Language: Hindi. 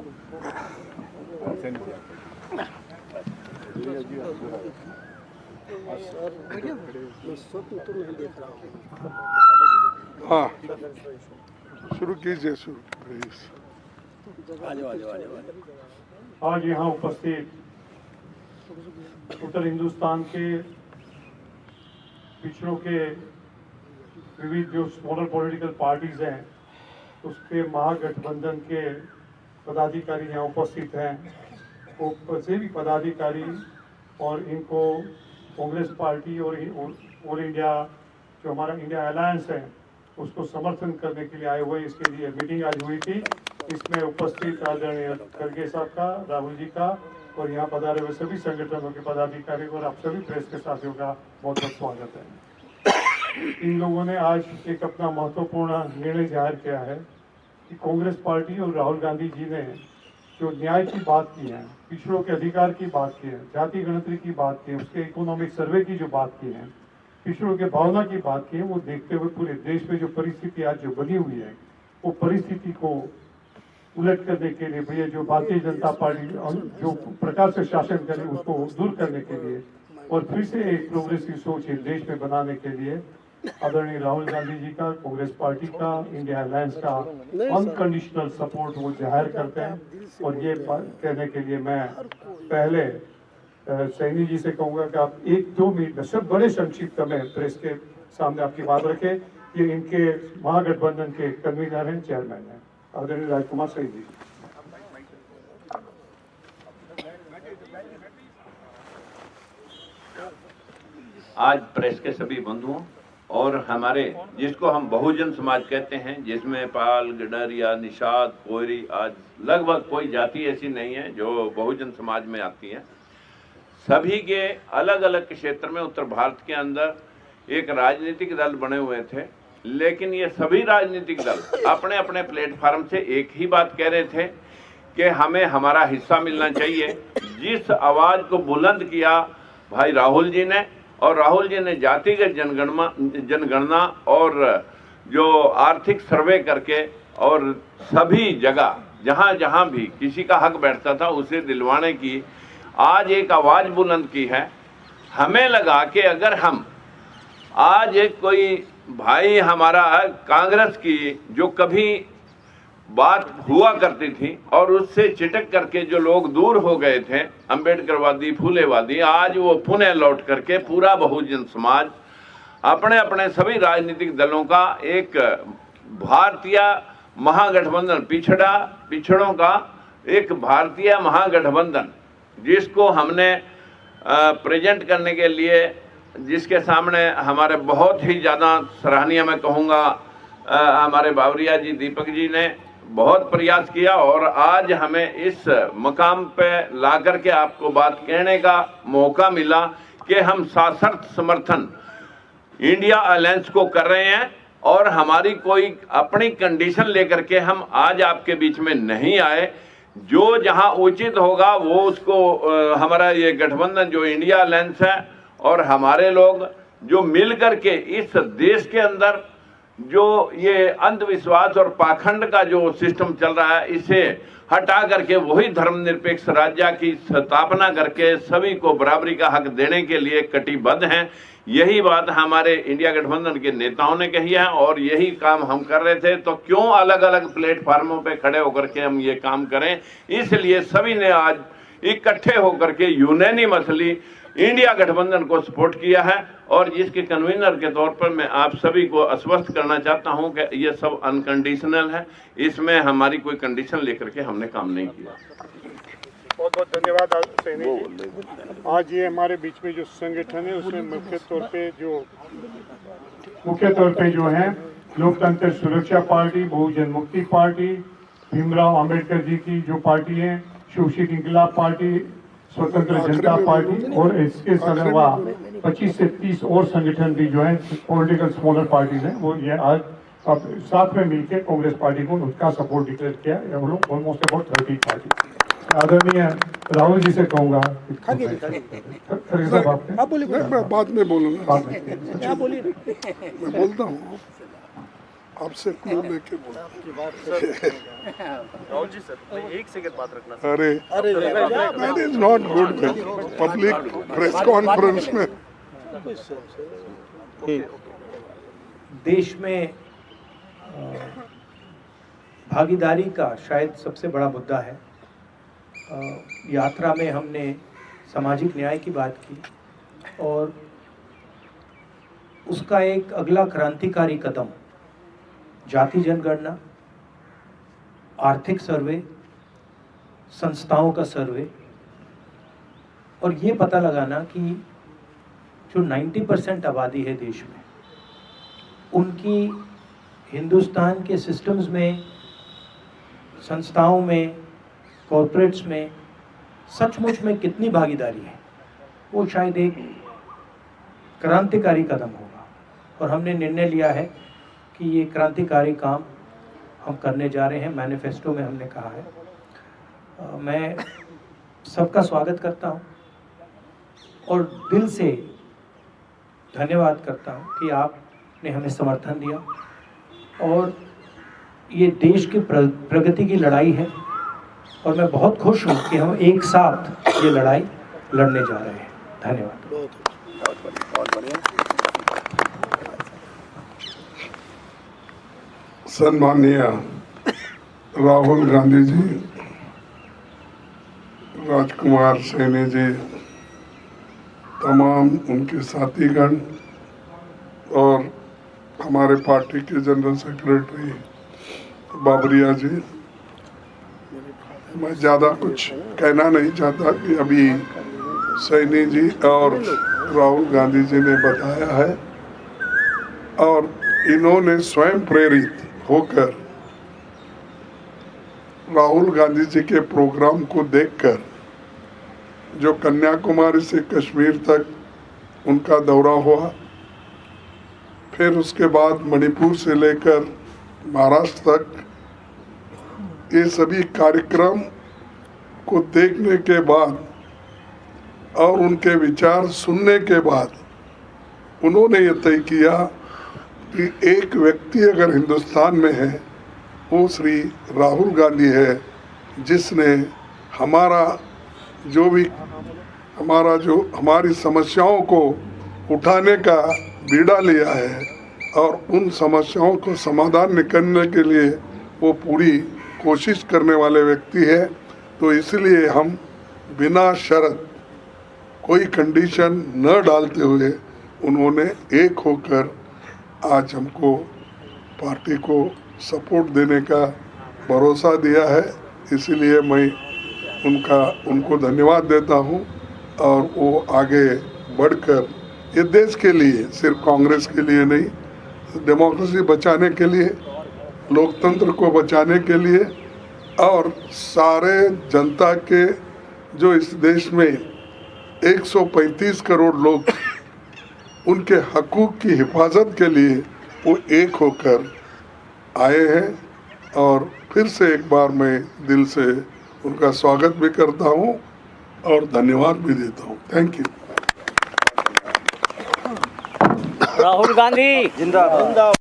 हाँ, शुरू कीजिए। आज यहाँ उपस्थित उत्तर हिंदुस्तान के पिछड़ों के विविध जो स्मॉलर पॉलिटिकल पार्टीज हैं उसके महागठबंधन के पदाधिकारी यहाँ उपस्थित हैं। वो सभी पदाधिकारी और इनको कांग्रेस पार्टी और ऑल इंडिया जो हमारा इंडिया अलायंस है उसको समर्थन करने के लिए आए हुए। इसके लिए मीटिंग आज हुई थी। इसमें उपस्थित आदरणीय खड़गे साहब का, राहुल जी का और यहाँ पधारे हुए सभी संगठनों के पदाधिकारी और आप सभी प्रेस के साथियों का बहुत बहुत स्वागत है। इन लोगों ने आज एक अपना महत्वपूर्ण निर्णय जाहिर किया है कि कांग्रेस पार्टी और राहुल गांधी जी ने जो न्याय की बात की है, पिछड़ों के अधिकार की बात की है, जाति गणतरी की बात की है, उसके इकोनॉमिक सर्वे की जो बात की है, पिछड़ों के भावना की बात की है, वो देखते हुए पूरे देश में जो परिस्थिति आज जो बनी हुई है वो परिस्थिति को उलट करने के लिए भैया जो भारतीय जनता पार्टी जो प्रकार से शासन करे उसको दूर करने के लिए और फिर से एक प्रोग्रेसिव सोच देश में बनाने के लिए आदरणीय राहुल गांधी जी का, कांग्रेस पार्टी का, इंडिया अलायंस का अनकंडीशनल सपोर्ट वो जाहिर करते हैं। और ये कहने के लिए मैं पहले सैनी जी से कहूंगा कि आप 1-2 मिनट सब बड़े संक्षिप्त में प्रेस के सामने आपकी बात रखें। ये इनके महागठबंधन के कन्वीनर हैं, चेयरमैन हैं, आदरणीय राजकुमार सैनी जी। आज प्रेस के सभी बंधुओं और हमारे जिसको हम बहुजन समाज कहते हैं, जिसमें पाल, गडरिया, निषाद, कोयरी, आज लगभग कोई जाति ऐसी नहीं है जो बहुजन समाज में आती है। सभी के अलग अलग क्षेत्र में उत्तर भारत के अंदर एक राजनीतिक दल बने हुए थे, लेकिन ये सभी राजनीतिक दल अपने अपने प्लेटफार्म से एक ही बात कह रहे थे कि हमें हमारा हिस्सा मिलना चाहिए। जिस आवाज को बुलंद किया भाई राहुल जी ने, और राहुल जी ने जातिगत जनगणना और जो आर्थिक सर्वे करके और सभी जगह जहाँ जहाँ भी किसी का हक बैठता था उसे दिलवाने की आज एक आवाज़ बुलंद की है। हमें लगा कि अगर हम आज एक कोई भाई हमारा कांग्रेस की जो कभी बात हुआ करती थी और उससे चिटक करके जो लोग दूर हो गए थे, अंबेडकरवादी, फूलेवादी, आज वो पुनः लौट करके पूरा बहुजन समाज अपने अपने सभी राजनीतिक दलों का एक भारतीय महागठबंधन, पिछड़ों का एक भारतीय महागठबंधन जिसको हमने प्रेजेंट करने के लिए, जिसके सामने हमारे बहुत ही ज़्यादा सराहनीय मैं कहूँगा हमारे बावरिया जी, दीपक जी ने बहुत प्रयास किया और आज हमें इस मकाम पे ला करके आपको बात कहने का मौका मिला कि हम सशर्त समर्थन इंडिया अलायंस को कर रहे हैं और हमारी कोई अपनी कंडीशन लेकर के हम आज आपके बीच में नहीं आए। जो जहां उचित होगा वो उसको हमारा ये गठबंधन जो इंडिया अलायंस है और हमारे लोग जो मिल करके इस देश के अंदर जो ये अंधविश्वास और पाखंड का जो सिस्टम चल रहा है इसे हटा करके वही धर्मनिरपेक्ष राज्य की स्थापना करके सभी को बराबरी का हक देने के लिए कटिबद्ध हैं। यही बात हमारे इंडिया गठबंधन के नेताओं ने कही है और यही काम हम कर रहे थे। तो क्यों अलग अलग प्लेटफार्मों पे खड़े होकर के हम ये काम करें, इसलिए सभी ने आज इकट्ठे होकर के यूनानिमसली इंडिया गठबंधन को सपोर्ट किया है। और जिसके कन्वीनर के तौर पर मैं आप सभी को आश्वस्त करना चाहता हूं कि ये सब अनकंडीशनल है, इसमें हमारी कोई कंडीशन लेकर के हमने काम नहीं किया। बहुत बहुत धन्यवाद सैनी जी। आज ये हमारे बीच में जो संगठन है उसमें मुख्य तौर पे जो है लोकतंत्र सुरक्षा पार्टी, बहुजन मुक्ति पार्टी, भीमराव अंबेडकर जी की जो पार्टी है, शिवशिक इंकलाब पार्टी, स्वतंत्र जनता पार्टी और इसके अलावा 25 से 30 और संगठन भी जो है पॉलिटिकल स्मॉलर पार्टीज हैं, वो ये आज अब साथ में मिलकर कांग्रेस पार्टी को उसका सपोर्ट डिक्लेयर किया है। हम लोग ऑलमोस्ट अबाउट 30 पार्टी। आदरणीय राहुल जी से कहूँगा, आप बोलिए, मैं बाद में बोलूँगा, मैं बोलता हूँ। आपसे क्लू लेके बोला। राहुल जी सर, मैं 1 सेकंड बात रखना सर। अरे that is not good public press conference में। देश में भागीदारी का शायद सबसे बड़ा मुद्दा है। यात्रा में हमने सामाजिक न्याय की बात की और उसका एक अगला क्रांतिकारी कदम जाति जनगणना, आर्थिक सर्वे, संस्थाओं का सर्वे और ये पता लगाना कि जो 90% आबादी है देश में, उनकी हिंदुस्तान के सिस्टम्स में, संस्थाओं में, कॉर्पोरेट्स में सचमुच में कितनी भागीदारी है, वो शायद एक क्रांतिकारी कदम होगा। और हमने निर्णय लिया है कि ये क्रांतिकारी काम हम करने जा रहे हैं। मैनिफेस्टो में हमने कहा है। मैं सबका स्वागत करता हूँ और दिल से धन्यवाद करता हूँ कि आपने हमें समर्थन दिया और ये देश की प्रगति की लड़ाई है और मैं बहुत खुश हूँ कि हम एक साथ ये लड़ाई लड़ने जा रहे हैं। धन्यवाद। सम्माननीय राहुल गांधी जी, राजकुमार सैनी जी, तमाम उनके साथीगण और हमारे पार्टी के जनरल सेक्रेटरी बाबरिया जी, मैं ज़्यादा कुछ कहना नहीं चाहता कि अभी सैनी जी और राहुल गांधी जी ने बताया है और इन्होंने स्वयं प्रेरित होकर राहुल गांधी जी के प्रोग्राम को देखकर, जो कन्याकुमारी से कश्मीर तक उनका दौरा हुआ, फिर उसके बाद मणिपुर से लेकर महाराष्ट्र तक, ये सभी कार्यक्रम को देखने के बाद और उनके विचार सुनने के बाद उन्होंने ये तय किया कि एक व्यक्ति अगर हिंदुस्तान में है वो श्री राहुल गांधी है, जिसने हमारी समस्याओं को उठाने का बीड़ा लिया है और उन समस्याओं को समाधान निकालने के लिए वो पूरी कोशिश करने वाले व्यक्ति है। तो इसलिए हम बिना शर्त, कोई कंडीशन न डालते हुए उन्होंने एक होकर आज हमको पार्टी को सपोर्ट देने का भरोसा दिया है। इसलिए मैं उनको धन्यवाद देता हूं और वो आगे बढ़कर ये देश के लिए, सिर्फ कांग्रेस के लिए नहीं, डेमोक्रेसी बचाने के लिए, लोकतंत्र को बचाने के लिए और सारे जनता के, जो इस देश में 135 करोड़ लोग, उनके हकूक़ की हिफाजत के लिए वो एक होकर आए हैं। और फिर से एक बार मैं दिल से उनका स्वागत भी करता हूं और धन्यवाद भी देता हूं। Thank you. राहुल गांधी जिंदाबाद।